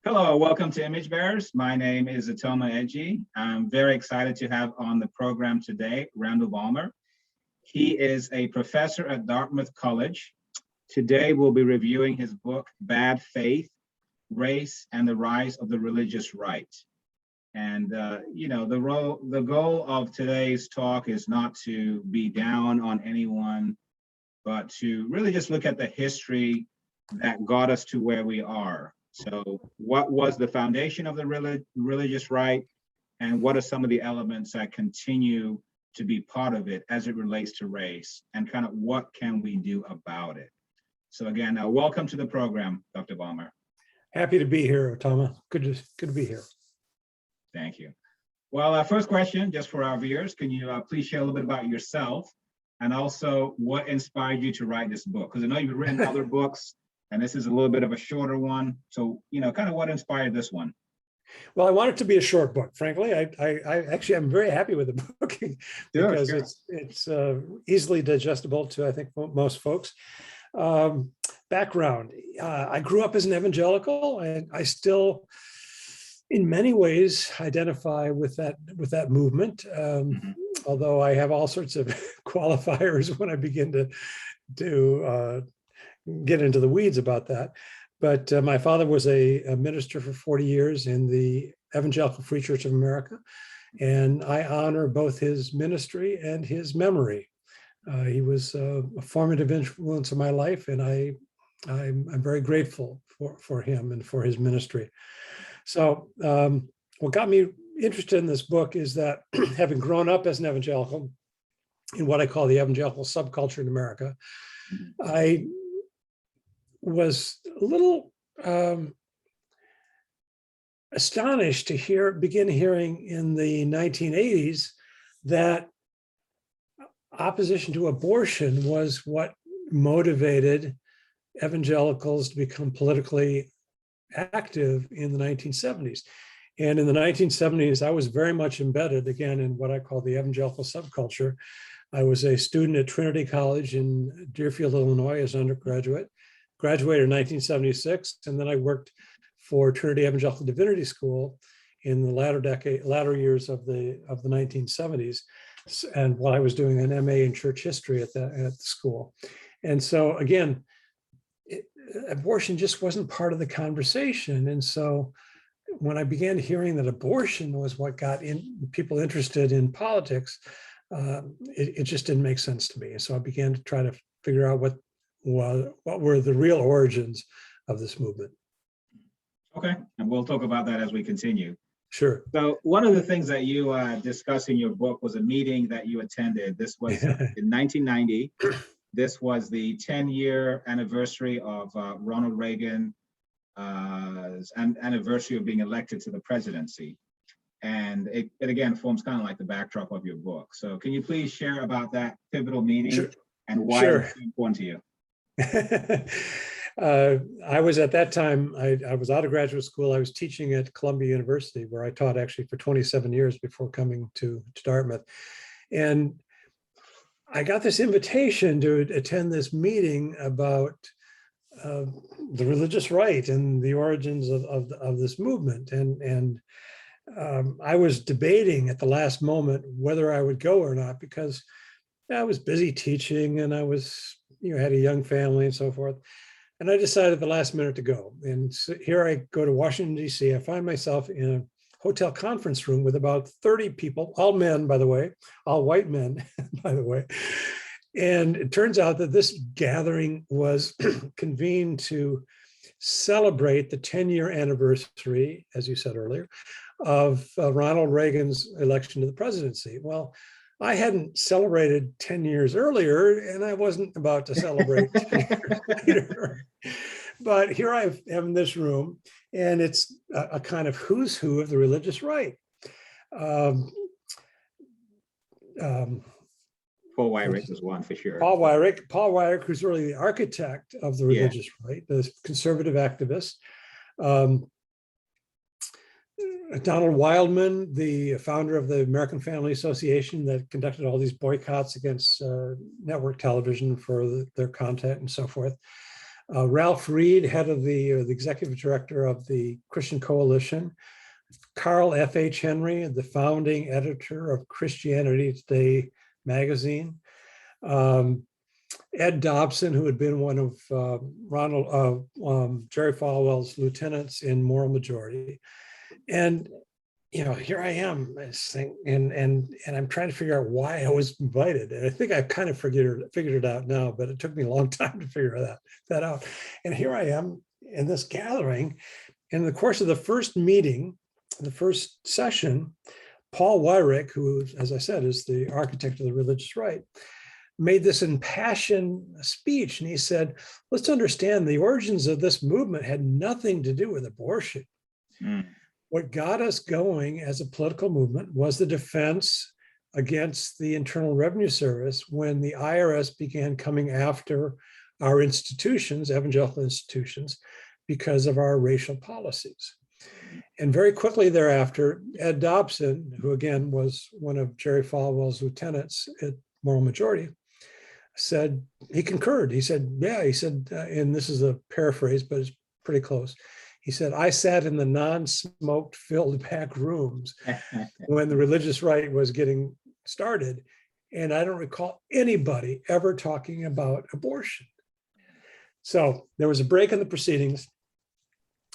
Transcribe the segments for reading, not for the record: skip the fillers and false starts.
Hello, welcome to Image Bearers. My name is Atoma Edgy. I'm very excited to have on the program today Randall Balmer. He is a professor at Dartmouth College. Today we'll be reviewing his book, Bad Faith, Race and the Rise of the Religious Right. And the goal of today's talk is not to be down on anyone, but to really just look at the history that got us to where we are. So what was the foundation of the religious right, and what are some of the elements that continue to be part of it as it relates to race, and kind of what can we do about it? So again, welcome to the program, Dr. Balmer. Happy to be here, Otama. Good to be here. Thank you. Well, our first question, just for our viewers, can you please share a little bit about yourself, and also what inspired you to write this book? Because I know you've written other books, and this is a little bit of a shorter one. So, kind of what inspired this one? Well, I want it to be a short book, frankly. I'm very happy with the book because Sure. it's easily digestible to, I think, most folks. Background, I grew up as an evangelical, and I still, in many ways, identify with that movement. Although I have all sorts of qualifiers when I begin to get into the weeds about that. But my father was a minister for 40 years in the Evangelical Free Church of America, and I honor both his ministry and his memory. He was a formative influence in my life, and I'm very grateful for him and for his ministry. So what got me interested in this book is that having grown up as an evangelical in what I call the evangelical subculture in America, I was a little astonished to begin hearing in the 1980s that opposition to abortion was what motivated evangelicals to become politically active in the 1970s. And in the 1970s, I was very much embedded, again, in what I call the evangelical subculture. I was a student at Trinity College in Deerfield, Illinois as an undergraduate, graduated in 1976, and then I worked for Trinity Evangelical Divinity School in the latter years of the 1970s, and while I was doing an MA in church history at the school. And so again, abortion just wasn't part of the conversation. And so when I began hearing that abortion was what got people interested in politics, it just didn't make sense to me. And so I began to try to figure out what were the real origins of this movement. Okay, and we'll talk about that as we continue. Sure. So one of the things that you discuss in your book was a meeting that you attended. This was in 1990. This was the 10-year anniversary of Ronald Reagan's anniversary of being elected to the presidency. And it again forms kind of like the backdrop of your book. So can you please share about that pivotal meeting and why it's important to you? I was at that time, I was out of graduate school. I was teaching at Columbia University, where I taught actually for 27 years before coming to Dartmouth. And I got this invitation to attend this meeting about the religious right and the origins of this movement. And I was debating at the last moment whether I would go or not, because I was busy teaching and I was, had a young family and so forth. And I decided at the last minute to go. And so here I go to Washington, D.C. I find myself in a hotel conference room with about 30 people, all men, by the way, all white men, by the way. And it turns out that this gathering was convened to celebrate the 10-year anniversary, as you said earlier, of Ronald Reagan's election to the presidency. Well, I hadn't celebrated 10 years earlier, and I wasn't about to celebrate 10 years later. But here I am in this room, and it's a kind of who's who of the religious right. Paul Weyrich was one for sure. Paul Weyrich, who's really the architect of the religious right, the conservative activist. Donald Wildman, the founder of the American Family Association that conducted all these boycotts against network television for their content and so forth. Ralph Reed, head of the executive director of the Christian Coalition. Carl F.H. Henry, the founding editor of Christianity Today magazine. Ed Dobson, who had been one of Jerry Falwell's lieutenants in Moral Majority. And here I am, and I'm trying to figure out why I was invited. And I think I've kind of figured it out now, but it took me a long time to figure that out. And here I am in this gathering. In the course of the first meeting, the first session, Paul Weyrich, who, as I said, is the architect of the religious right, made this impassioned speech. And he said, let's understand the origins of this movement had nothing to do with abortion. Mm. What got us going as a political movement was the defense against the Internal Revenue Service when the IRS began coming after our institutions, evangelical institutions, because of our racial policies. And very quickly thereafter, Ed Dobson, who again was one of Jerry Falwell's lieutenants at Moral Majority, said, he concurred. He said, and this is a paraphrase, but it's pretty close. He said, I sat in the non-smoked filled back rooms when the religious right was getting started. And I don't recall anybody ever talking about abortion. So there was a break in the proceedings.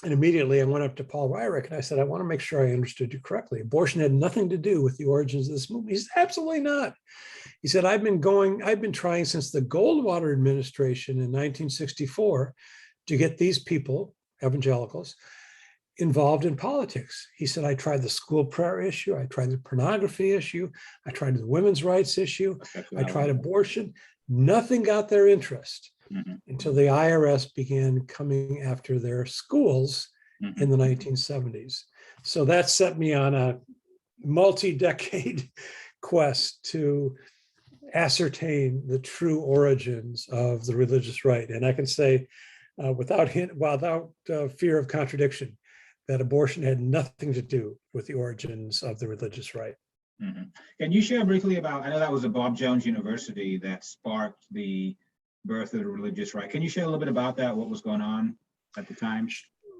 And immediately I went up to Paul Weyrich and I said, I want to make sure I understood you correctly. Abortion had nothing to do with the origins of this movement. He said, absolutely not. He said, I've been trying since the Goldwater administration in 1964 to get these people, evangelicals, involved in politics. He said, I tried the school prayer issue. I tried the pornography issue. I tried the women's rights issue. I tried abortion. Nothing got their interest. Mm-hmm. Until the IRS began coming after their schools mm-hmm. in the 1970s. So that set me on a multi-decade quest to ascertain the true origins of the religious right. And I can say without fear of contradiction, that abortion had nothing to do with the origins of the religious right. Mm-hmm. Can you share briefly about, I know that was a Bob Jones University that sparked the birth of the religious right. Can you share a little bit about that, what was going on at the time?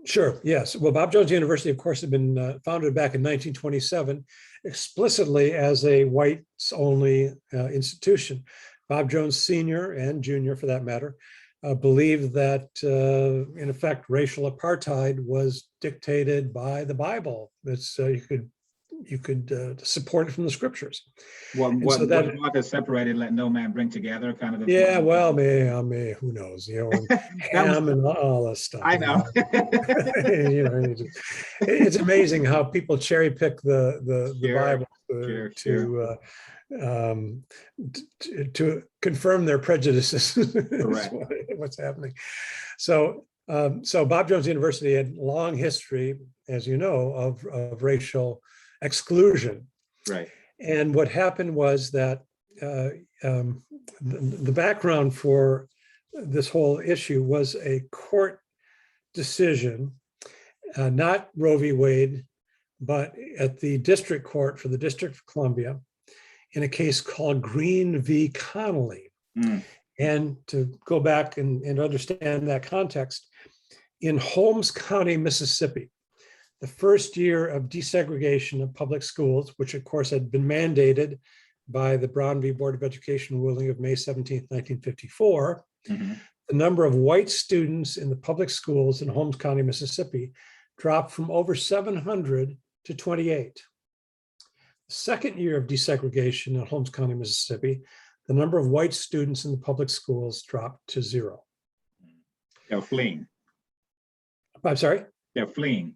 Sure, yes. Well, Bob Jones University, of course, had been founded back in 1927, explicitly as a whites-only institution. Bob Jones Sr. and Jr., for that matter, believed that, in effect, racial apartheid was dictated by the Bible. It's you could support it from the scriptures. What God has separated, let no man bring together, kind of. Yeah, well, may who knows? Ham and all that stuff. I know. It's amazing how people cherry pick the Bible to confirm their prejudices. Correct. What's happening? So Bob Jones University had a long history, as you know, of racial exclusion. Right. And what happened was that the background for this whole issue was a court decision, not Roe v. Wade, but at the district court for the District of Columbia in a case called Green v. Connolly. Mm. And to go back and understand that context, in Holmes County, Mississippi, the first year of desegregation of public schools, which of course had been mandated by the Brown v. Board of Education ruling of May 17, 1954, mm-hmm. the number of white students in the public schools in Holmes County, Mississippi, dropped from over 700 to 28. The second year of desegregation in Holmes County, Mississippi, the number of white students in the public schools dropped to 0. They're fleeing. I'm sorry? They're fleeing.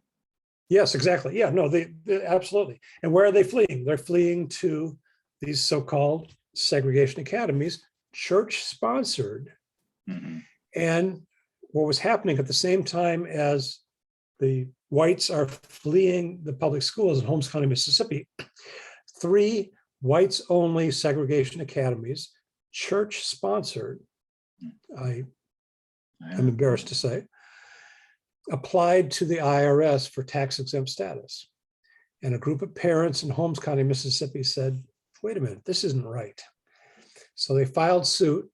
Yes, exactly. Yeah, no, they absolutely. And where are they fleeing? They're fleeing to these so-called segregation academies, church-sponsored. Mm-hmm. And what was happening at the same time as the whites are fleeing the public schools in Holmes County, Mississippi, 3 whites-only segregation academies, church-sponsored, I'm embarrassed to say, applied to the IRS for tax-exempt status. And a group of parents in Holmes County, Mississippi said, wait a minute, this isn't right. So they filed suit.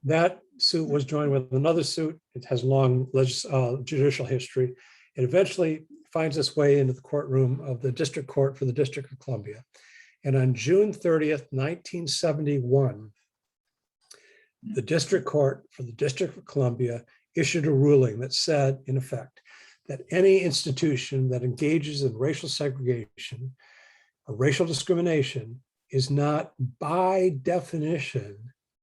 That suit was joined with another suit. It has long judicial history. It eventually finds its way into the courtroom of the District Court for the District of Columbia. And on June 30th, 1971, the District Court for the District of Columbia issued a ruling that said, in effect, that any institution that engages in racial segregation or racial discrimination is not by definition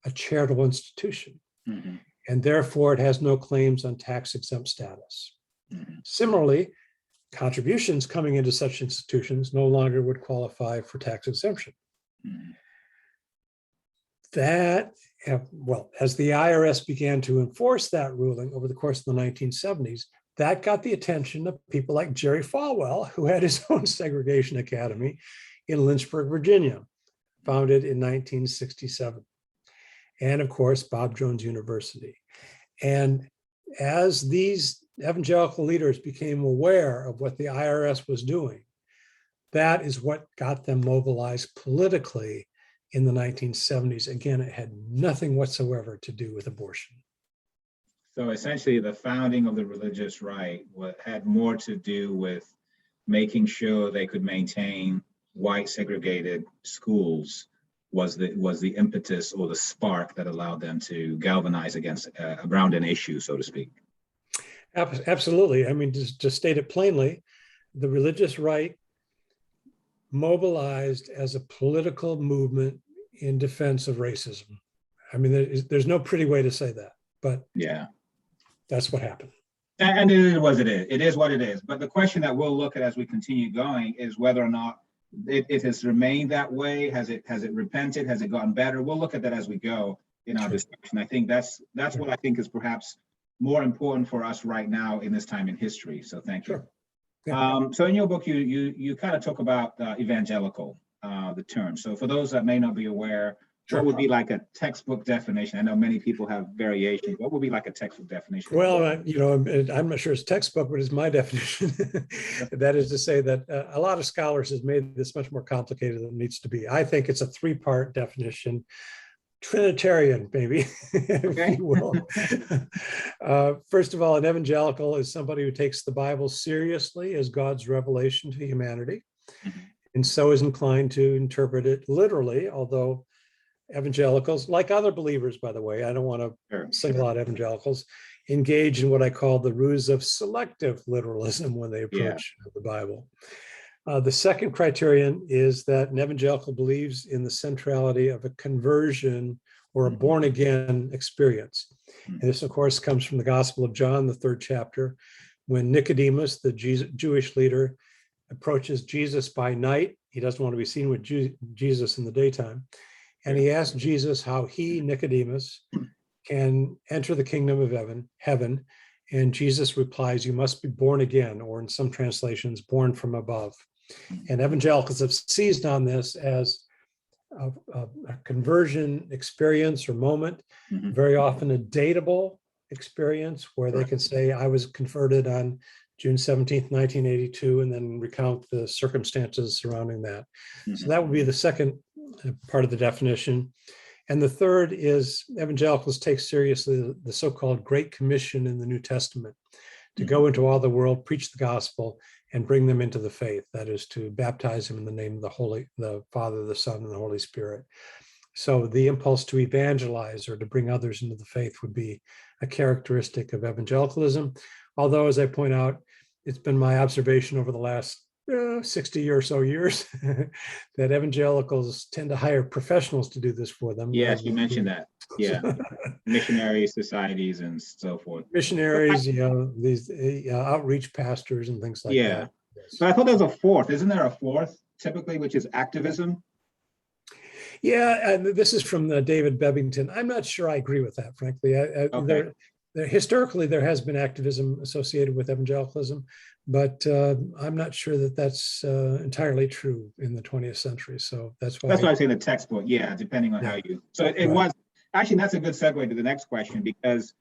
a charitable institution. Mhm. And therefore it has no claims on tax exempt status. Mhm. Similarly, contributions coming into such institutions no longer would qualify for tax exemption. Mhm. That, well, as the IRS began to enforce that ruling over the course of the 1970s, that got the attention of people like Jerry Falwell, who had his own segregation academy in Lynchburg, Virginia, founded in 1967. And of course, Bob Jones University. And as these evangelical leaders became aware of what the IRS was doing, that is what got them mobilized politically in the 1970s. Again, it had nothing whatsoever to do with abortion. So essentially, the founding of the religious right had more to do with making sure they could maintain white segregated schools was the impetus or the spark that allowed them to galvanize against around an issue, so to speak. Absolutely. I mean, to state it plainly, the religious right mobilized as a political movement in defense of racism. I mean, there's no pretty way to say that, but yeah, that's what happened. And it is what it is. It is what it is. But the question that we'll look at as we continue going is whether or not it has remained that way. Has it repented? Has it gotten better? We'll look at that as we go in our discussion. I think that's what I think is perhaps more important for us right now in this time in history. So thank you. Sure. Yeah. So in your book, you kind of talk about evangelical, the term. So for those that may not be aware, Sure. what would be like a textbook definition? I know many people have variations. What would be like a textbook definition? Well, I'm not sure it's textbook, but it's my definition. That is to say that a lot of scholars have made this much more complicated than it needs to be. I think it's a three-part definition, Trinitarian, maybe, Okay. if you will. First of all, an evangelical is somebody who takes the Bible seriously as God's revelation to humanity, Mhm. and so is inclined to interpret it literally, although evangelicals, like other believers, by the way, I don't want to Sure. single out evangelicals, engage in what I call the ruse of selective literalism when they approach the Bible. The second criterion is that an evangelical believes in the centrality of a conversion or a Mhm. born again experience. Mhm. And this, of course, comes from the Gospel of John, the 3rd chapter, when Nicodemus, the Jewish leader, approaches Jesus by night. He doesn't want to be seen with Jesus in the daytime. And he asked Jesus how he, Nicodemus, can enter the kingdom of heaven. And Jesus replies, you must be born again, or in some translations, born from above. And evangelicals have seized on this as a conversion experience or moment, Mhm. very often a dateable experience where they can say, I was converted on June 17th, 1982, and then recount the circumstances surrounding that. So that would be the second part of the definition. And the third is evangelicals take seriously the so-called Great Commission in the New Testament to go into all the world, preach the gospel, and bring them into the faith. That is to baptize them in the name of the Father, the Son, and the Holy Spirit. So the impulse to evangelize or to bring others into the faith would be a characteristic of evangelicalism. Although, as I point out, it's been my observation over the last 60 or so years that evangelicals tend to hire professionals to do this for them. Yes, you mentioned that. Yeah, missionary societies and so forth. Missionaries, these outreach pastors and things like that. Yes. But I thought there was a fourth. Isn't there a fourth typically, which is activism? Yeah, and this is from David Bebbington. I'm not sure I agree with that, frankly. Okay. Historically, there has been activism associated with evangelicalism, but I'm not sure that that's entirely true in the 20th century. So that's why I say the textbook. Yeah, depending on how you. So it was actually, that's a good segue to the next question, because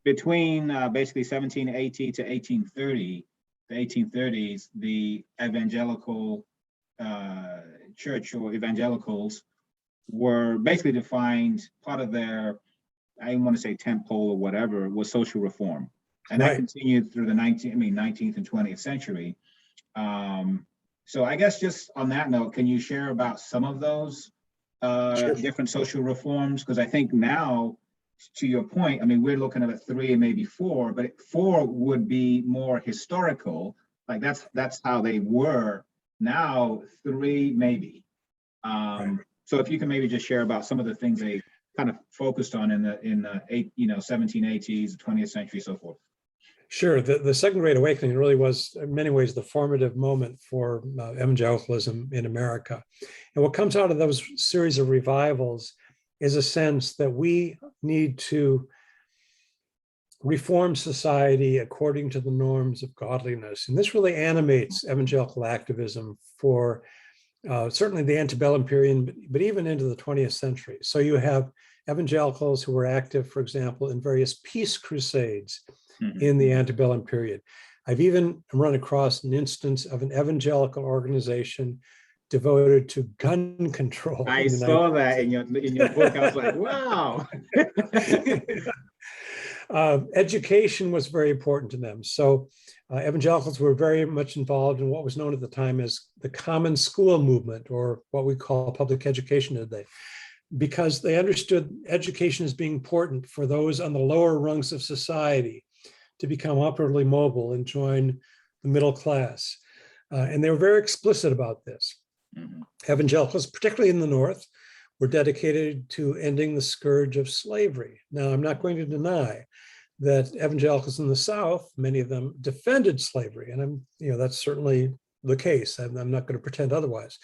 between basically 1780 to 1830, the 1830s, the evangelical church or evangelicals were basically defined. Part of their I want to say tent pole or whatever, was social reform. And that Right. continued through the 19th and 20th century. So I guess just on that note, can you share about some of those Sure. different social reforms? Because I think now, to your point, I mean, we're looking at a 3 and maybe 4, but 4 would be more historical. Like that's how they were. Now 3 maybe. Right. So if you can maybe just share about some of the things they kind of focused on in the 1780s, 20th century, so forth. Sure. The Second Great Awakening really was, in many ways, the formative moment for evangelicalism in America. And what comes out of those series of revivals is a sense that we need to reform society according to the norms of godliness. And this really animates evangelical activism for certainly the antebellum period, but even into the 20th century. So you have evangelicals who were active, for example, in various peace crusades in the antebellum period. I've even run across an instance of an evangelical organization devoted to gun control. I saw that in your book. I was like, wow. Education was very important to them. So evangelicals were very much involved in what was known at the time as the common school movement, or what we call public education today, because they understood education as being important for those on the lower rungs of society to become upwardly mobile and join the middle class. And they were very explicit about this. Evangelicals, particularly in the North, were dedicated to ending the scourge of slavery. Now, I'm not going to deny that evangelicals in the South, many of them defended slavery, and that's certainly the case. I'm not going to pretend otherwise.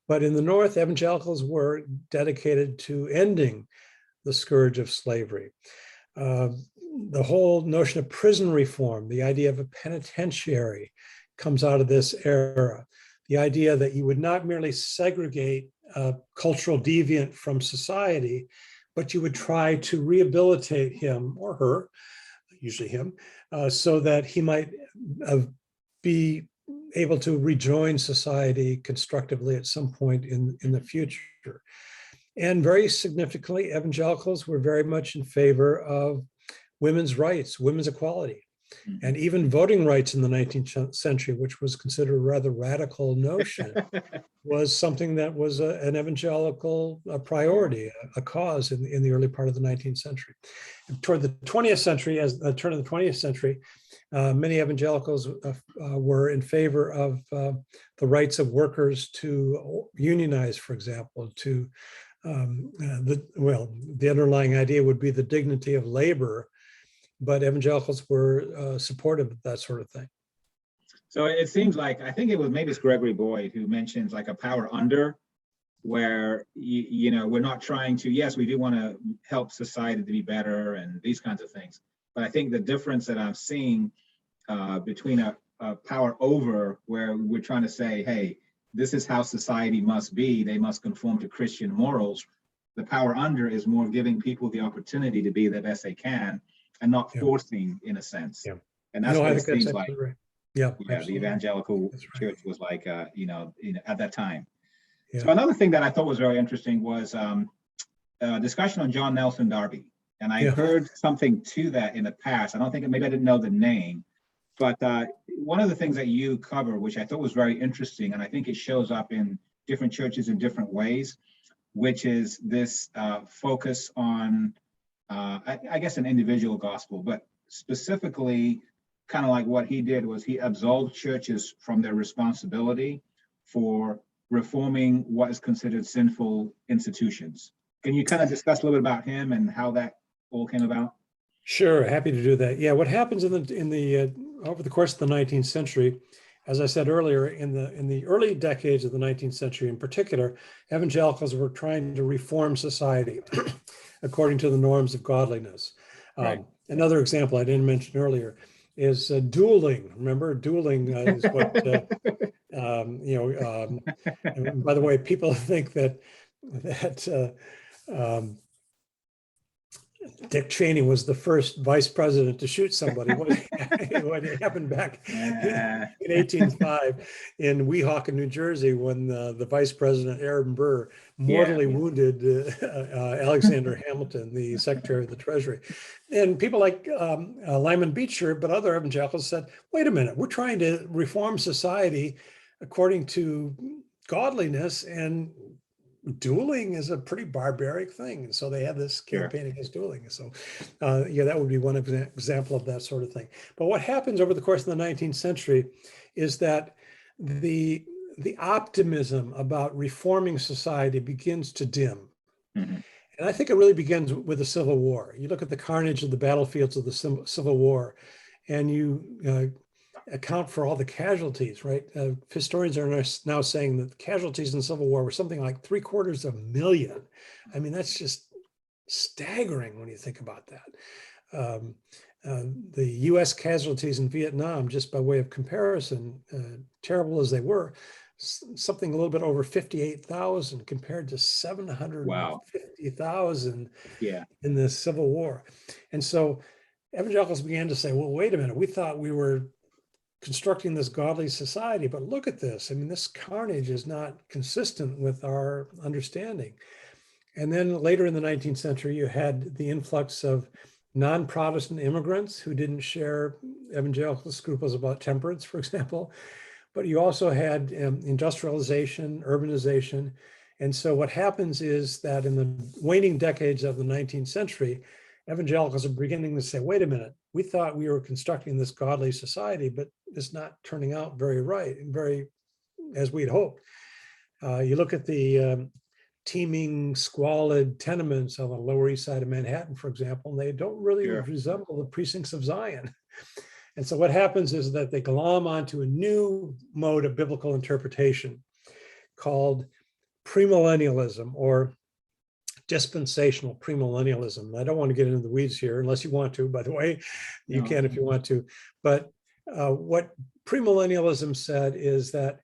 But in the North, evangelicals were dedicated to ending the scourge of slavery. The whole notion of prison reform, the idea of a penitentiary, comes out of this era. The idea that you would not merely segregate a cultural deviant from society, but you would try to rehabilitate him or her, usually him, so that he might be able to rejoin society constructively at some point in the future. And very significantly, evangelicals were very much in favor of women's rights, women's equality, and even voting rights in the 19th century, which was considered a rather radical notion, was something that was an evangelical priority, a cause in the early part of the 19th century. And toward the 20th century, as the turn of the 20th century, many evangelicals were in favor of the rights of workers to unionize, for example, to the underlying idea would be the dignity of labor, but evangelicals were supportive of that sort of thing. So it seems like, I think maybe it's Gregory Boyd who mentions like a power under, where we're not trying to, yes, we do want to help society to be better and these kinds of things. But I think the difference that I'm seeing between a power over, where we're trying to say, hey, this is how society must be, they must conform to Christian morals. The power under is more giving people the opportunity to be the best they can and not forcing, in a sense. Yeah. And that's what it seems like. Right. Yeah, the evangelical church was like, at that time. Yeah. So another thing that I thought was very interesting was a discussion on John Nelson Darby. And I heard something to that in the past. I don't think, maybe I didn't know the name, but one of the things that you cover, which I thought was very interesting, and I think it shows up in different churches in different ways, which is this focus on, I guess, an individual gospel, but specifically kind of like what he did was he absolved churches from their responsibility for reforming what is considered sinful institutions. Can you kind of discuss a little bit about him and how that all came about? Sure, happy to do that. Yeah, what happens in the over the course of the 19th century, as I said earlier, in the early decades of the 19th century in particular, evangelicals were trying to reform society according to the norms of godliness. Right. Another example I didn't mention earlier is dueling. Remember, dueling is what, and by the way, people think that Dick Cheney was the first vice president to shoot somebody. What happened back in 1805 in Weehawken, New Jersey, when the vice president, Aaron Burr, mortally wounded Alexander Hamilton, the Secretary of the Treasury. And people like Lyman Beecher, but other evangelicals said, wait a minute, we're trying to reform society according to godliness, and dueling is a pretty barbaric thing. And so they had this campaign against dueling. So yeah, that would be one example of that sort of thing. But what happens over the course of the 19th century is that the optimism about reforming society begins to dim. Mm-hmm. And I think it really begins with the Civil War. You look at the carnage of the battlefields of the Civil War, and you account for all the casualties, right? Historians are now saying that the casualties in the Civil War were something like 750,000. I mean, that's just staggering when you think about that. The US casualties in Vietnam, just by way of comparison, terrible as they were, something a little bit over 58,000 compared to 750,000 in the Civil War. And so evangelicals began to say, well, wait a minute, we thought we were constructing this godly society, but look at this. I mean, this carnage is not consistent with our understanding. And then later in the 19th century, you had the influx of non-Protestant immigrants who didn't share evangelical scruples about temperance, for example. But you also had industrialization, urbanization. And so what happens is that in the waning decades of the 19th century, evangelicals are beginning to say, wait a minute, we thought we were constructing this godly society, but it's not turning out very right and very as we'd hoped. You look at the teeming, squalid tenements on the Lower East Side of Manhattan, for example, and they don't really resemble the precincts of Zion. And so what happens is that they glom onto a new mode of biblical interpretation called premillennialism, or dispensational premillennialism. I don't want to get into the weeds here unless you want to, by the way. You can if you want to. But what premillennialism said is that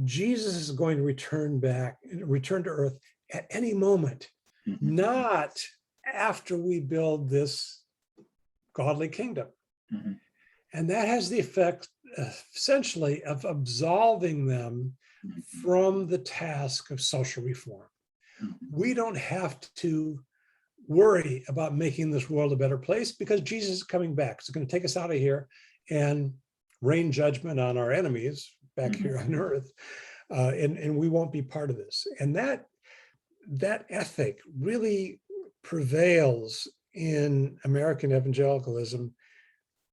Jesus is going to return to earth at any moment, not after we build this godly kingdom. Mm-hmm. And that has the effect, essentially, of absolving them from the task of social reform. We don't have to worry about making this world a better place because Jesus is coming back. He's going to take us out of here and rain judgment on our enemies back here on earth. And we won't be part of this. And that ethic really prevails in American evangelicalism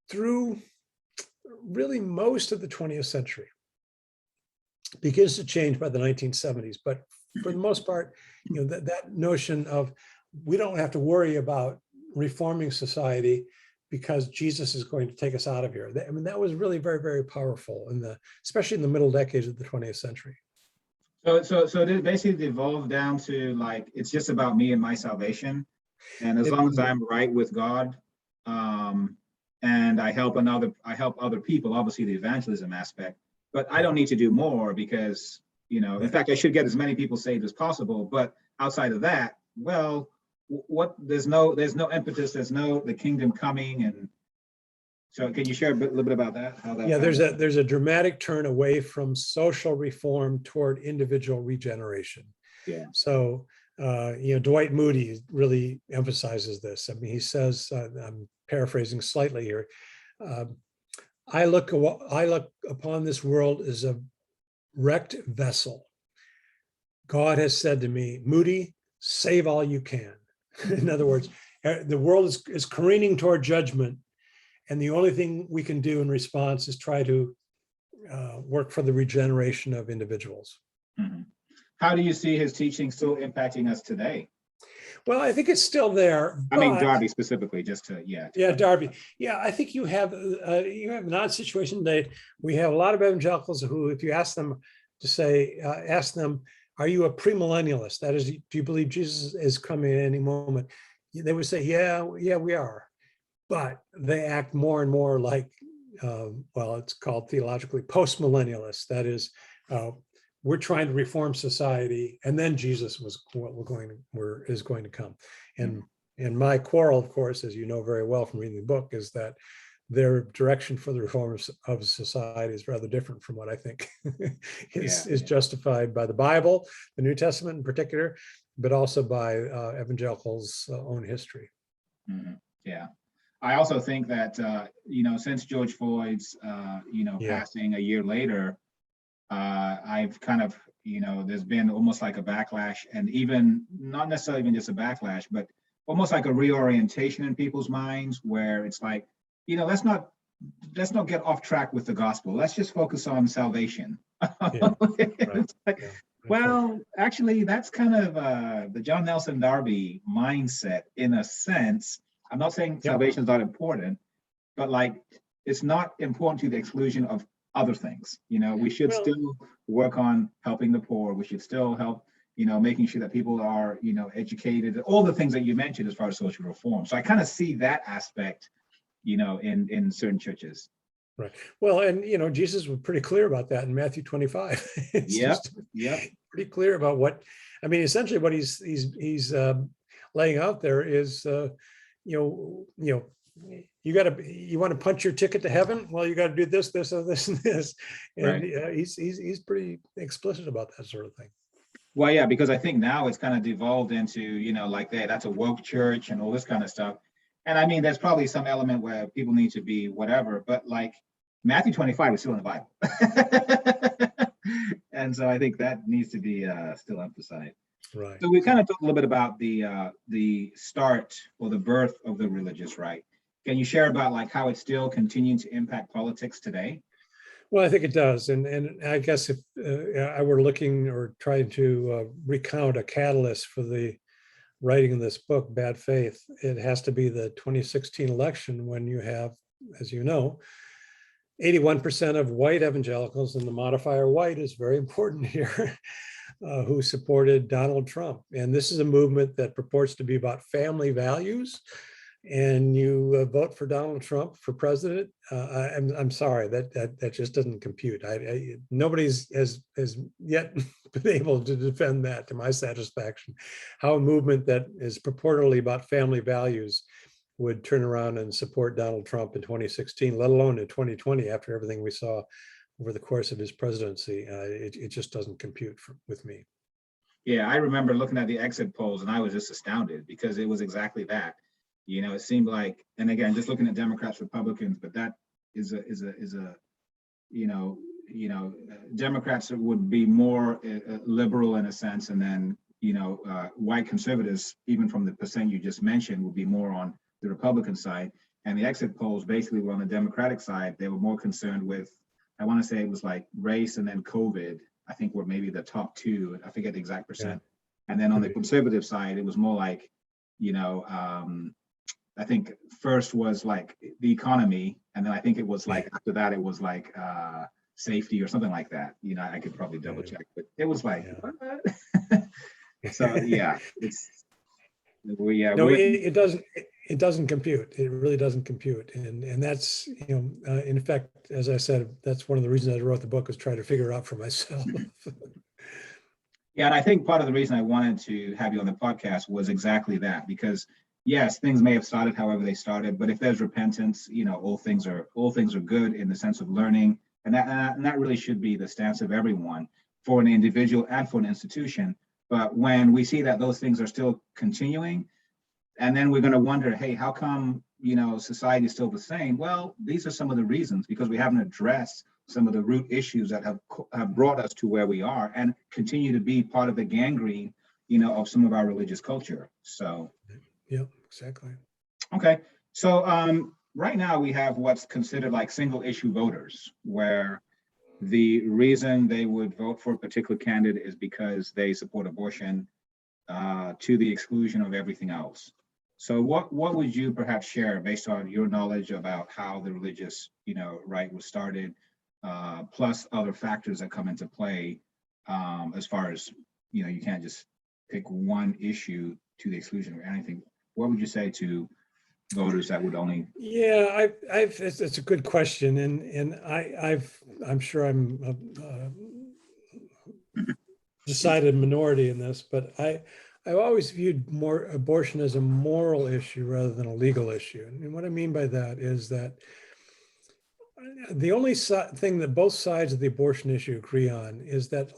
through really most of the 20th century. It begins to change by the 1970s, but for the most part, that notion of we don't have to worry about reforming society because Jesus is going to take us out of here. I mean, that was really very, very powerful especially in the middle decades of the 20th century. So it basically evolved down to like, it's just about me and my salvation. And as long as I'm right with God, and I help other people, obviously the evangelism aspect, but I don't need to do more because, in fact, I should get as many people saved as possible. But outside of that, well, there's no impetus, the kingdom coming. And so can you share a little bit about that? How that there's a dramatic turn away from social reform toward individual regeneration. Yeah. So, Dwight Moody really emphasizes this. I mean, he says, I'm paraphrasing slightly here, I look upon this world as a wrecked vessel. God has said to me, Moody, save all you can. In other words, the world is careening toward judgment. And the only thing we can do in response is try to work for the regeneration of individuals. Mm-hmm. How do you see his teaching still impacting us today? Well, I think it's still there. I mean, Darby specifically, Darby. Yeah, I think you have an odd situation today. We have a lot of evangelicals who, if you ask them, are you a premillennialist? That is, do you believe Jesus is coming at any moment? They would say, yeah, we are. But they act more and more like, it's called theologically postmillennialists. That is, we're trying to reform society, and then Jesus is going to come. And And my quarrel, of course, as you know very well from reading the book, is that their direction for the reforms of society is rather different from what I think is justified by the Bible, the New Testament in particular, but also by evangelicals' own history. Mhm. Yeah. I also think that, since George Floyd's, passing a year later, I've kind of, there's been almost like a backlash, and even not necessarily even just a backlash, but almost like a reorientation in people's minds where it's like, let's not get off track with the gospel. Let's just focus on salvation. Yeah, It's like, yeah, well, actually, that's kind of the John Nelson Darby mindset in a sense. I'm not saying salvation is not important, but like it's not important to the exclusion of other things. We should still work on helping the poor. We should still help, making sure that people are, educated, all the things that you mentioned as far as social reform. So I kind of see that aspect, in certain churches. right. Well, and Jesus was pretty clear about that in Matthew 25. It's just pretty clear about what, I mean, essentially what he's laying out there is, you want to punch your ticket to heaven. Well, you got to do this, this, and this, and this. And he's pretty explicit about that sort of thing. Well, yeah, because I think now it's kind of devolved into, like that's a woke church and all this kind of stuff. And I mean, there's probably some element where people need to be whatever, but like Matthew 25 is still in the Bible. And so I think that needs to be still emphasized. Right. So we kind of talked a little bit about the start or the birth of the religious right. Can you share about like how it's still continuing to impact politics today? Well, I think it does. And I guess if I were looking or trying to recount a catalyst for the writing of this book, Bad Faith, it has to be the 2016 election when you have, as you know, 81% of white evangelicals, and the modifier white is very important here, who supported Donald Trump. And this is a movement that purports to be about family values. And you vote for Donald Trump for president. I'm sorry, that just doesn't compute. Nobody's has yet been able to defend that to my satisfaction. How a movement that is purportedly about family values would turn around and support Donald Trump in 2016, let alone in 2020, after everything we saw over the course of his presidency. It just doesn't compute with me. Yeah, I remember looking at the exit polls and I was just astounded because it was exactly that. It seemed like, and again, just looking at Democrats, Republicans, but that is a Democrats would be more liberal in a sense, and then white conservatives, even from the percent you just mentioned, would be more on the Republican side. And the exit polls basically were on the Democratic side. They were more concerned with, I want to say it was like race and then COVID, I think were maybe the top two. I forget the exact percent. Yeah. And then on the conservative side, it was more like, I think first was like the economy, and then I think it was like after that it was like safety or something like that. I could probably double check, but it was like so yeah, it doesn't compute. It really doesn't compute, and that's in fact, as I said, that's one of the reasons I wrote the book, was try to figure out for myself. Yeah, and I think part of the reason I wanted to have you on the podcast was exactly that, because yes, things may have started however they started, but if there's repentance, all things are good in the sense of learning, and that really should be the stance of everyone, for an individual and for an institution. But when we see that those things are still continuing, and then we're going to wonder, hey, how come society is still the same? Well, these are some of the reasons, because we haven't addressed some of the root issues that have brought us to where we are and continue to be part of the gangrene, of some of our religious culture. So. Yeah, exactly. Okay, so right now we have what's considered like single issue voters, where the reason they would vote for a particular candidate is because they support abortion to the exclusion of everything else. So what would you perhaps share based on your knowledge about how the religious right was started, plus other factors that come into play, as far as you can't just pick one issue to the exclusion of anything. What would you say to voters that would only? Yeah, it's a good question, and I'm sure I'm decided minority in this, but I've always viewed more abortion as a moral issue rather than a legal issue. And what I mean by that is that the only thing that both sides of the abortion issue agree on is that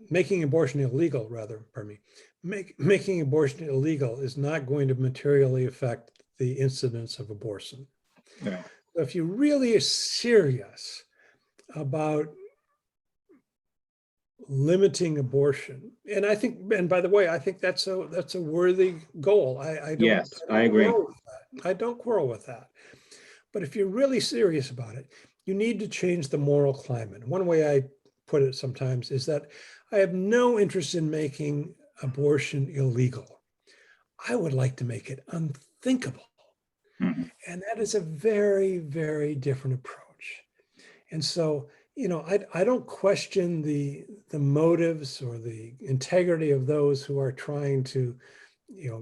making abortion illegal, rather, pardon me, making abortion illegal is not going to materially affect the incidence of abortion. Yeah. So if you really are serious about limiting abortion, and I think, and by the way, I think that's a worthy goal. Yes, I agree. I don't quarrel with that. But if you're really serious about it, you need to change the moral climate. One way I put it sometimes is that I have no interest in making abortion illegal. I would like to make it unthinkable. Mhm. And that is a very, very different approach. And so, I don't question the motives or the integrity of those who are trying to,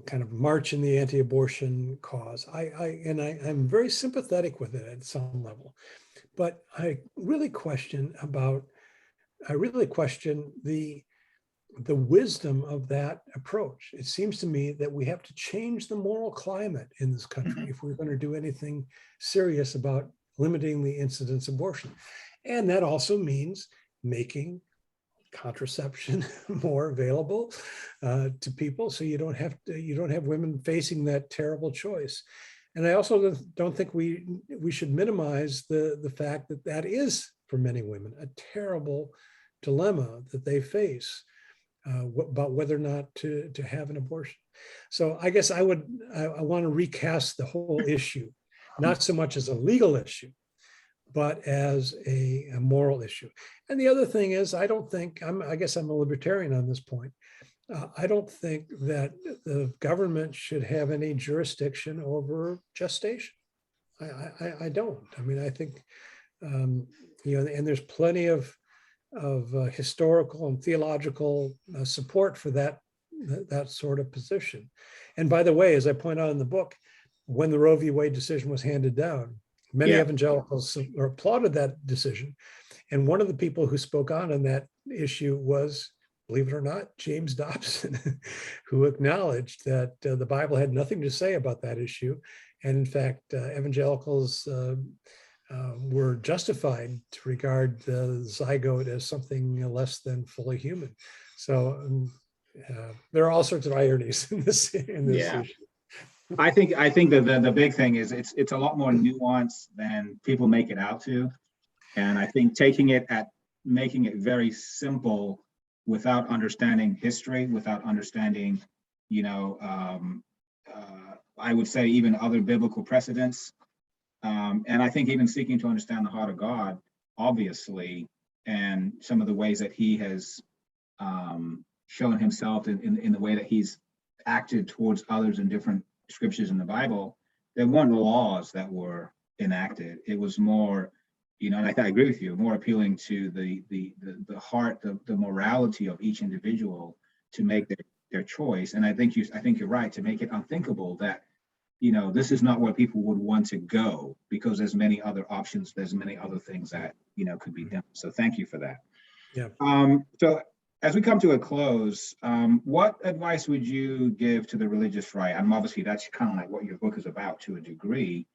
kind of march in the anti-abortion cause. I'm very sympathetic with it at some level, but I really question the wisdom of that approach. It seems to me that we have to change the moral climate in this country if we're going to do anything serious about limiting the incidence of abortion. And that also means making contraception more available to people, so you don't have women facing that terrible choice. And I also don't think we should minimize the fact that that is, for many women, a terrible dilemma that they face about whether or not to have an abortion. So I guess I want to recast the whole issue, not so much as a legal issue, but as a moral issue. And the other thing is, I guess I'm a libertarian on this point. I don't think that the government should have any jurisdiction over gestation. I don't. I mean, I think, and there's plenty of historical and theological support for that sort of position. And by the way, as I point out in the book, when the Roe v. Wade decision was handed down, many evangelicals applauded that decision. And one of the people who spoke on that issue was, believe it or not, James Dobson, who acknowledged that the Bible had nothing to say about that issue. And in fact, evangelicals were justified to regard the zygote as something less than fully human. So there are all sorts of ironies in this issue. I think that the big thing is it's a lot more nuanced than people make it out to. And I think making it very simple without understanding history, without understanding, I would say even other biblical precedents. And I think even seeking to understand the heart of God, obviously, and some of the ways that he has shown himself in the way that he's acted towards others in different scriptures in the Bible. There weren't laws that were enacted. It was more, and I agree with you, more appealing to the heart, the morality of each individual to make their choice. And I think you're right to make it unthinkable that, this is not where people would want to go, because there's many other options, there's many other things that, could be done. So thank you for that. Yeah. So as we come to a close, what advice would you give to the religious right? And obviously that's kind of like what your book is about to a degree,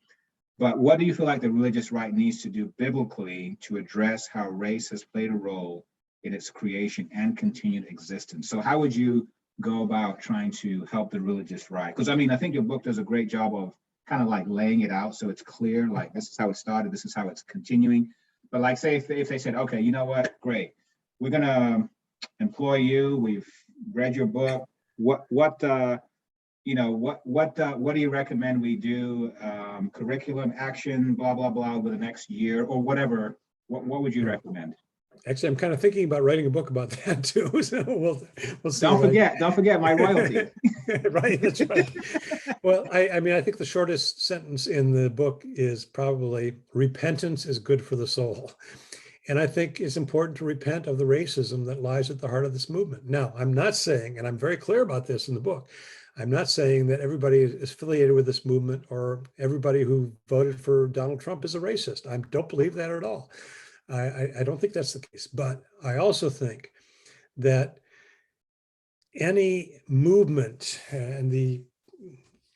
but what do you feel like the religious right needs to do biblically to address how race has played a role in its creation and continued existence? So how would you go about trying to help the religious right? Because I think your book does a great job of kind of like laying it out so it's clear, like this is how it started, this is how it's continuing. But like say if they said, okay, you know what, great, we're gonna employ you, we've read your book, what do you recommend we do, curriculum, action, blah blah blah, over the next year or whatever, what would you recommend? Actually, I'm kind of thinking about writing a book about that too. So we'll see. Don't forget my royalty. Right, that's right. Well, I think the shortest sentence in the book is probably repentance is good for the soul. And I think it's important to repent of the racism that lies at the heart of this movement. Now, I'm not saying, and I'm very clear about this in the book, I'm not saying that everybody is affiliated with this movement or everybody who voted for Donald Trump is a racist. I don't believe that at all. I don't think that's the case. But I also think that any movement, and the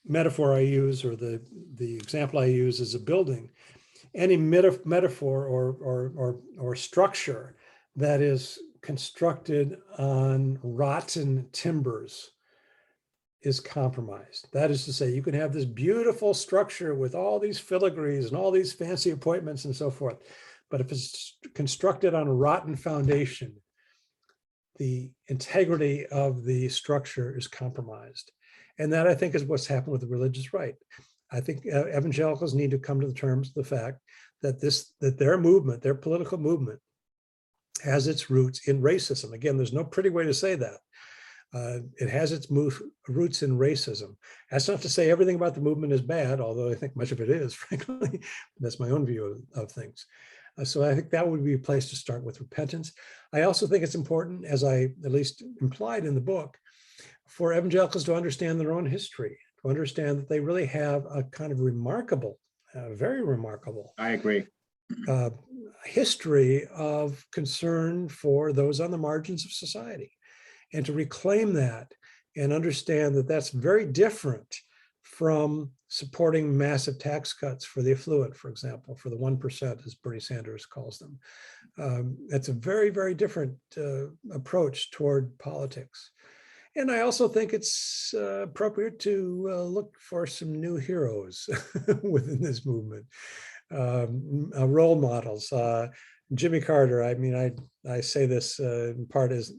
metaphor I use, or the example I use, is a building. Any metaphor or structure that is constructed on rotten timbers is compromised. That is to say, you can have this beautiful structure with all these filigrees and all these fancy appointments and so forth, but if it's constructed on a rotten foundation, the integrity of the structure is compromised. And that, I think, is what's happened with the religious right. I think evangelicals need to come to the terms of the fact that their movement, their political movement, has its roots in racism. Again, there's no pretty way to say that. It has its roots in racism. That's not to say everything about the movement is bad, although I think much of it is, frankly. That's my own view of things. So I think that would be a place to start, with repentance. I also think it's important, as I at least implied in the book, for evangelicals to understand their own history, to understand that they really have a kind of remarkable, very remarkable, I agree. History of concern for those on the margins of society, and to reclaim that and understand that that's very different from supporting massive tax cuts for the affluent, for example, for the 1%, as Bernie Sanders calls them. That's a very, very different approach toward politics. And I also think it's appropriate to look for some new heroes within this movement, role models. Jimmy Carter, I mean, I say this in part as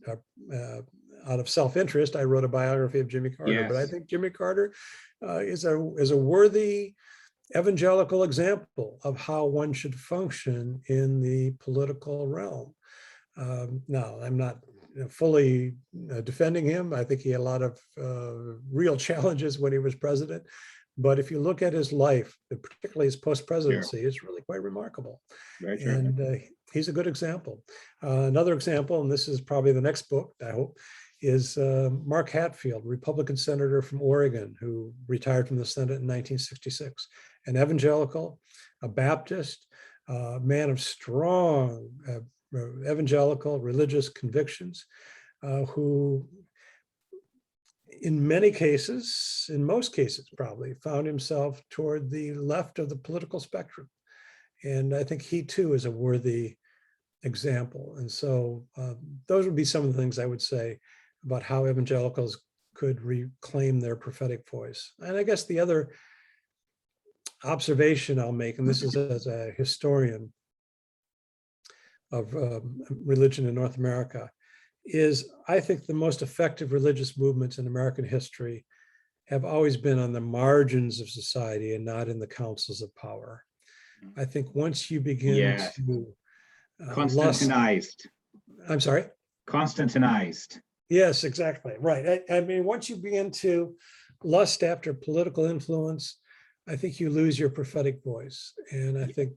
out of self-interest. I wrote a biography of Jimmy Carter, Yes. but I think Jimmy Carter is a worthy evangelical example of how one should function in the political realm. Now, I'm not fully defending him. I think he had a lot of real challenges when he was president. But if you look at his life, particularly his post-presidency, it's really quite remarkable. Very true. And he's a good example. Another example, and this is probably the next book, I hope, is Mark Hatfield, Republican senator from Oregon, who retired from the Senate in 1966, an evangelical, a Baptist, man of strong evangelical religious convictions, who in many cases, in most cases probably, found himself toward the left of the political spectrum. And I think he too is a worthy example. And so those would be some of the things I would say about how evangelicals could reclaim their prophetic voice. And I guess the other observation I'll make, and this is as a historian of religion in North America, is I think the most effective religious movements in American history have always been on the margins of society and not in the councils of power. I think once you begin to Constantinized. I'm sorry? Constantinized. Yes, exactly. Right. I mean, once you begin to lust after political influence, I think you lose your prophetic voice. And I think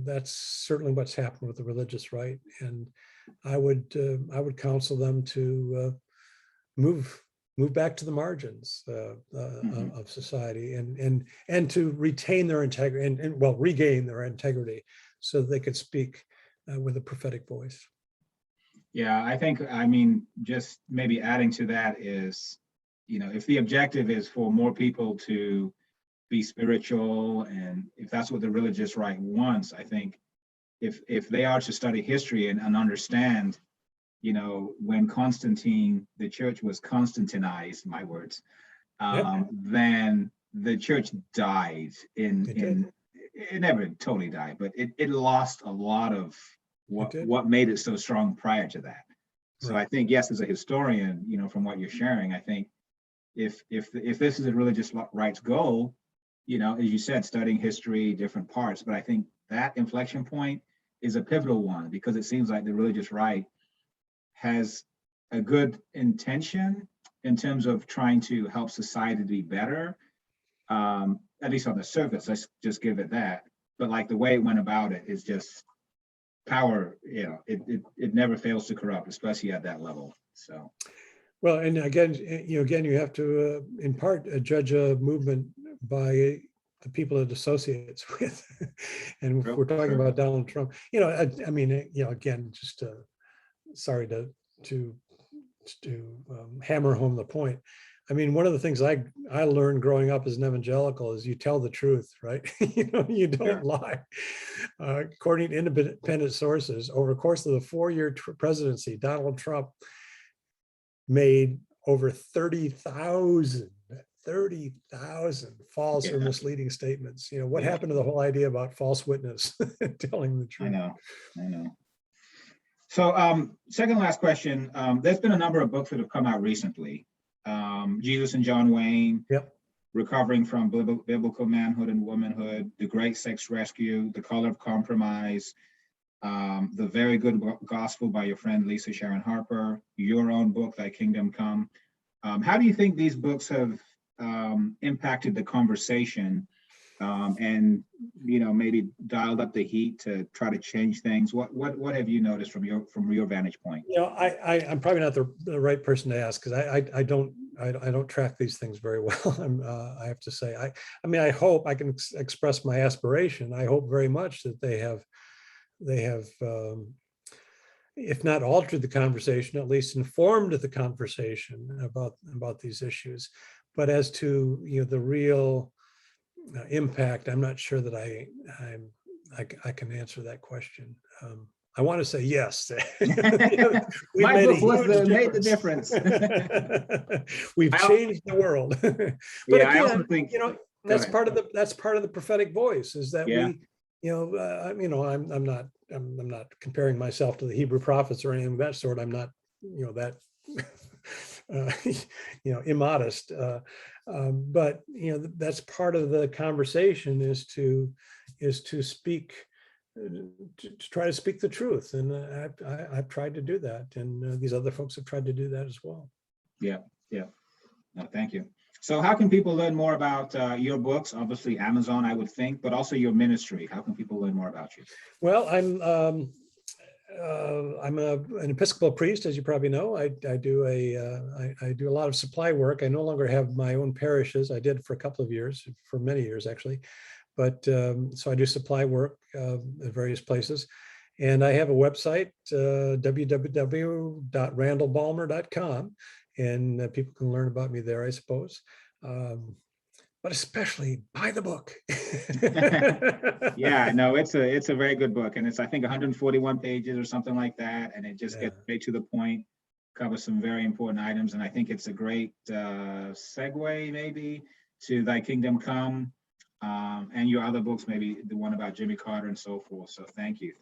that's certainly what's happened with the religious right. And I would counsel them to move back to the margins of society and to retain their integrity and regain their integrity so that they could speak with a prophetic voice. Yeah, I mean, just maybe adding to that is, if the objective is for more people to be spiritual, and if that's what the religious right wants, I think if they are to study history and understand, when Constantine, the church was Constantinized, my words, then the church died it never totally died, but it lost a lot of what made it so strong prior to that. So I think, yes, as a historian, from what you're sharing, I think if this is a religious rights goal, as you said, studying history, different parts, but I think that inflection point is a pivotal one, because it seems like the religious right has a good intention in terms of trying to help society to be better, at least on the surface, let's just give it that. But like the way it went about it is just power, it never fails to corrupt, especially at that level. So. Well, and again, you have to, in part, judge a movement by the people it associates with. And if we're talking about Donald Trump, I mean, again, just sorry to hammer home the point. I mean, one of the things I learned growing up as an evangelical is you tell the truth, right? You don't lie. According to independent sources, over the course of the 4-year presidency, Donald Trump made over 30,000 false or misleading statements. What happened to the whole idea about false witness telling the truth? I know. So second last question, there's been a number of books that have come out recently. Jesus and John Wayne, Yep. Recovering from Biblical Manhood and Womanhood, The Great Sex Rescue, The Color of Compromise, The Very Good Gospel by your friend Lisa Sharon Harper, your own book, Thy Kingdom Come. How do you think these books have impacted the conversation and maybe dialed up the heat to try to change things? What have you noticed from your vantage point? I'm probably not the right person to ask, because I don't track these things very well. I have to say, I hope I can express my aspiration. I hope very much that they have if not altered the conversation, at least informed the conversation about these issues. But as to the real impact, I'm not sure that I can answer that question. I want to say yes. My book made the difference. We've changed the world. But again, I also think that's part of the prophetic voice, is that I'm not comparing myself to the Hebrew prophets or anything of that sort. I'm not that immodest. But that's part of the conversation, is to speak, to try to speak the truth, and I've tried to do that, and these other folks have tried to do that as well. Yeah. No, thank you. So how can people learn more about your books? Obviously Amazon, I would think, but also your ministry. How can people learn more about you? Well, I'm an Episcopal priest, as you probably know. I do a lot of supply work. I no longer have my own parishes. I did for a couple of years, for many years actually. But so I do supply work at various places. And I have a website, www.randallbalmer.com, and people can learn about me there, I suppose. But especially buy the book. Yeah, no, it's a very good book, and it's, I think, 141 pages or something like that, and it just gets straight to the point, covers some very important items, and I think it's a great segue maybe to Thy Kingdom Come, and your other books, maybe the one about Jimmy Carter and so forth. So thank you.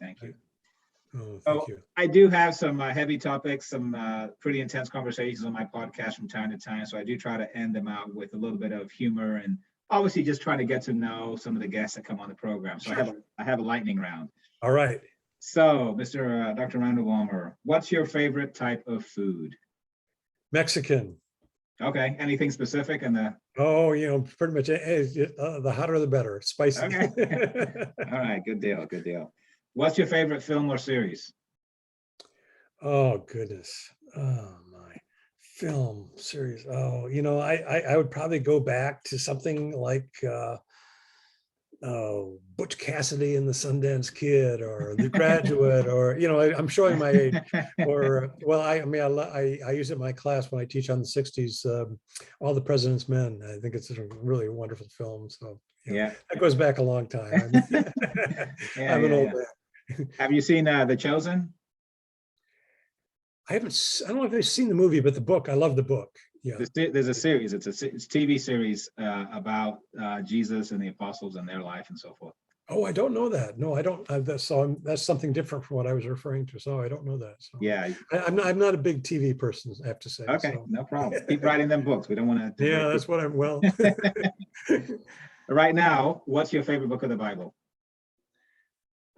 Oh, thank you. I do have some heavy topics, some pretty intense conversations on my podcast from time to time. So I do try to end them out with a little bit of humor, and obviously just trying to get to know some of the guests that come on the program. So Sure. I have a lightning round. All right. So, Dr. Randall Balmer, what's your favorite type of food? Mexican. Okay. Anything specific in the? Oh, pretty much the hotter the better. Spicy. Okay. All right. Good deal. What's your favorite film or series? Oh, goodness. Oh, my. Film series. Oh, I would probably go back to something like Butch Cassidy and the Sundance Kid, or The Graduate, or I'm showing my age. Or I use it in my class when I teach on the 60s, All the President's Men. I think it's a really wonderful film. So that goes back a long time. I'm an old man. Have you seen The Chosen? I don't know if I've seen the movie, but the book, I love the book. Yeah. There's a series, it's a TV series about Jesus and the apostles and their life and so forth. Oh, I don't know that. No, I don't. That's something different from what I was referring to. So I don't know that. So yeah. I'm not a big TV person, I have to say. Okay, so. No problem. Keep writing them books. We don't want to. Yeah, that's what I'm, well. Right now, what's your favorite book of the Bible?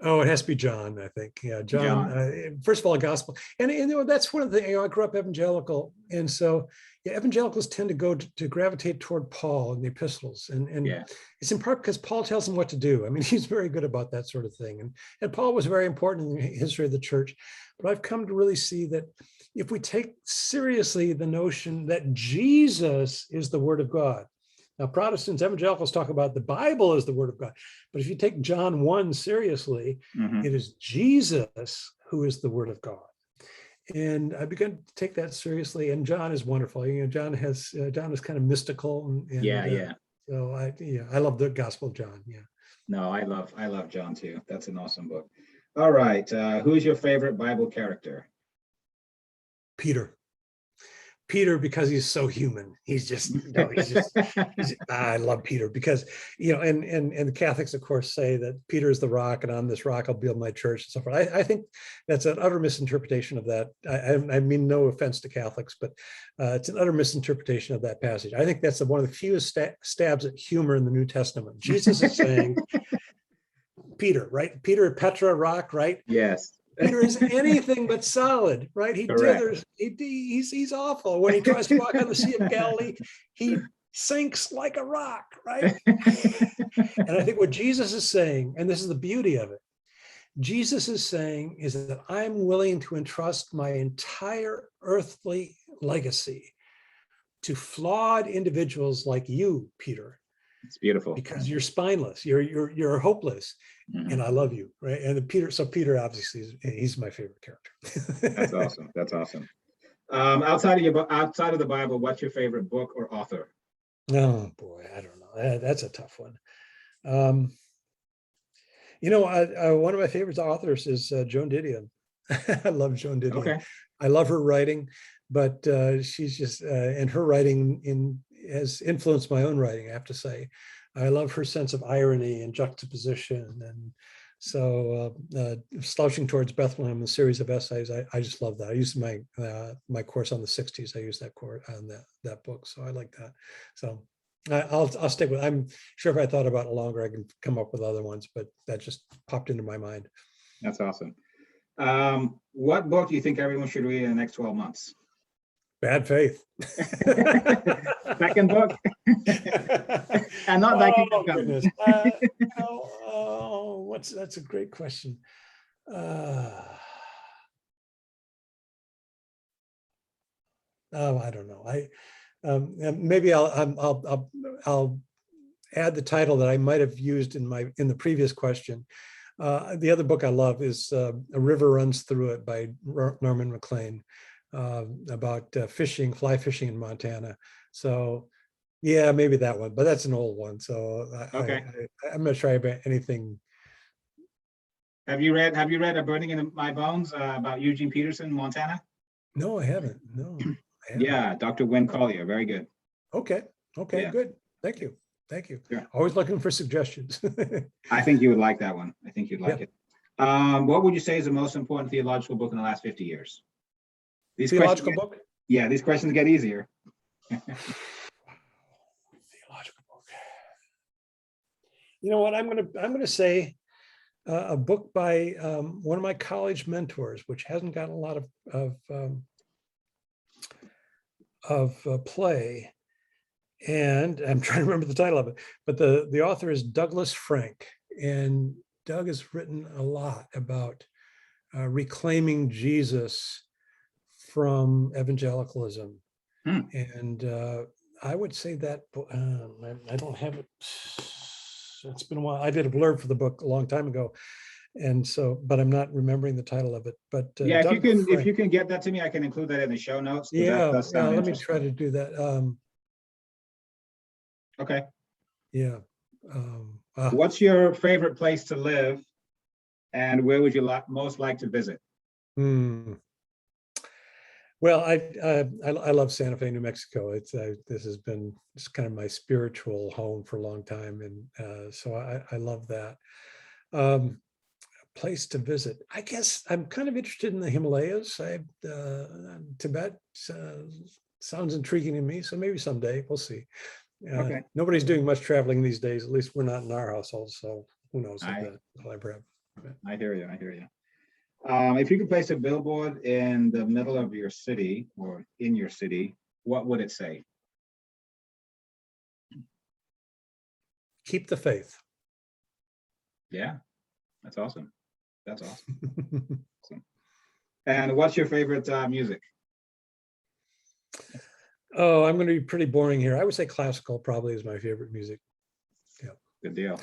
Oh, it has to be John, I think. Yeah, John. First of all, gospel. And that's one of the things. I grew up evangelical. And so evangelicals tend to gravitate toward Paul and the epistles. And it's in part because Paul tells them what to do. I mean, he's very good about that sort of thing. And Paul was very important in the history of the church. But I've come to really see that if we take seriously the notion that Jesus is the Word of God. Now, Protestants, evangelicals talk about the Bible as the Word of God. But if you take John 1 seriously, it is Jesus who is the Word of God. And I began to take that seriously. And John is wonderful. John is kind of mystical, Yeah, yeah. so I love the Gospel of John. Yeah. No, I love John too. That's an awesome book. All right. Who's your favorite Bible character? Peter. Peter, because he's so human. I love Peter because, and the Catholics, of course, say that Peter is the rock, and on this rock I'll build my church and so forth. I think that's an utter misinterpretation of that. I mean, no offense to Catholics, but it's an utter misinterpretation of that passage. I think that's one of the fewest stabs at humor in the New Testament. Jesus is saying, Peter, right? Peter, Petra, rock, right? Yes. Peter is anything but solid, right? He dithers. He's awful. When he tries to walk on the Sea of Galilee, he sinks like a rock, right? And I think what Jesus is saying, and this is the beauty of it, Jesus is saying is that I'm willing to entrust my entire earthly legacy to flawed individuals like you, Peter. It's beautiful. Because you're spineless, you're hopeless, and I love you, right? And Peter obviously he's my favorite character. That's awesome. That's awesome. Outside of the Bible, what's your favorite book or author? Oh boy, I don't know. That's a tough one. One of my favorite authors is Joan Didion. I love Joan Didion. Okay. I love her writing, but she's just and her writing has influenced my own writing, I have to say. I love her sense of irony and juxtaposition. And so Slouching Towards Bethlehem, a series of essays, I just love that. I used my course on the 60s. I used that course on that book. So I like that. So I'll stick with, I'm sure if I thought about it longer, I can come up with other ones, but that just popped into my mind. That's awesome. What book do you think everyone should read in the next 12 months? Bad Faith. Second book. And not that goodness. That's a great question. I don't know. Maybe I'll add the title that I might have used in the previous question. The other book I love is A River Runs Through It by Norman Maclean. About fly fishing in Montana. So yeah, maybe that one, but that's an old one. So okay. I'm not sure about anything. Have you read A Burning in My Bones about Eugene Peterson, Montana? No, I haven't. No. Yeah, Dr. Wynn Collier. Very good. Okay. Yeah. Good. Thank you. Yeah. Always looking for suggestions. I think you would like that one. I think you'd like it. What would you say is the most important theological book in the last 50 years? Theological book? Yeah, these questions get easier. Theological book. You know what? I'm gonna say a book by one of my college mentors, which hasn't gotten a lot of play, and I'm trying to remember the title of it. But the author is Douglas Frank, and Doug has written a lot about reclaiming Jesus from evangelicalism. And I would say that I don't have it. It's been a while. I did a blurb for the book a long time ago, and so, but I'm not remembering the title of it. But yeah, if you can get that to me, I can include that in the show notes. Yeah, let me try to do that. Okay. Yeah. What's your favorite place to live, and where would you most like to visit? Well, I love Santa Fe, New Mexico. This has been kind of my spiritual home for a long time, and so I love that. A place to visit. I guess I'm kind of interested in the Himalayas. Tibet sounds intriguing to me, so maybe someday we'll see. Okay. Nobody's doing much traveling these days. At least we're not in our household, so who knows? I hear you. If you could place a billboard in the middle of your city or in your city, what would it say? Keep the faith. Yeah, that's awesome. And what's your favorite music? Oh, I'm going to be pretty boring here. I would say classical probably is my favorite music. Yeah. Good deal.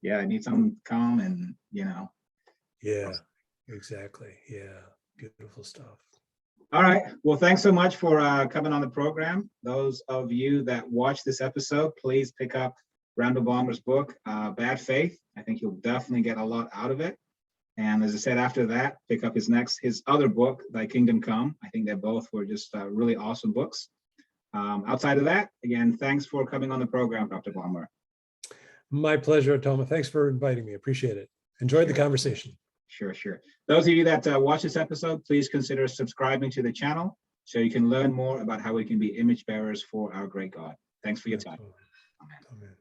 Yeah, I need something calm and, Yeah, exactly. Yeah. Beautiful stuff. All right. Well, thanks so much for coming on the program. Those of you that watch this episode, please pick up Randall Ballmer's book, Bad Faith. I think you'll definitely get a lot out of it. And as I said, after that, pick up his other book, Thy Kingdom Come. I think they both were just really awesome books. Outside of that, again, thanks for coming on the program, Dr. Ballmer. My pleasure, Toma. Thanks for inviting me. Appreciate it. Enjoyed the conversation. Sure. Those of you that watch this episode, please consider subscribing to the channel so you can learn more about how we can be image bearers for our great God. Thanks for your time. Amen.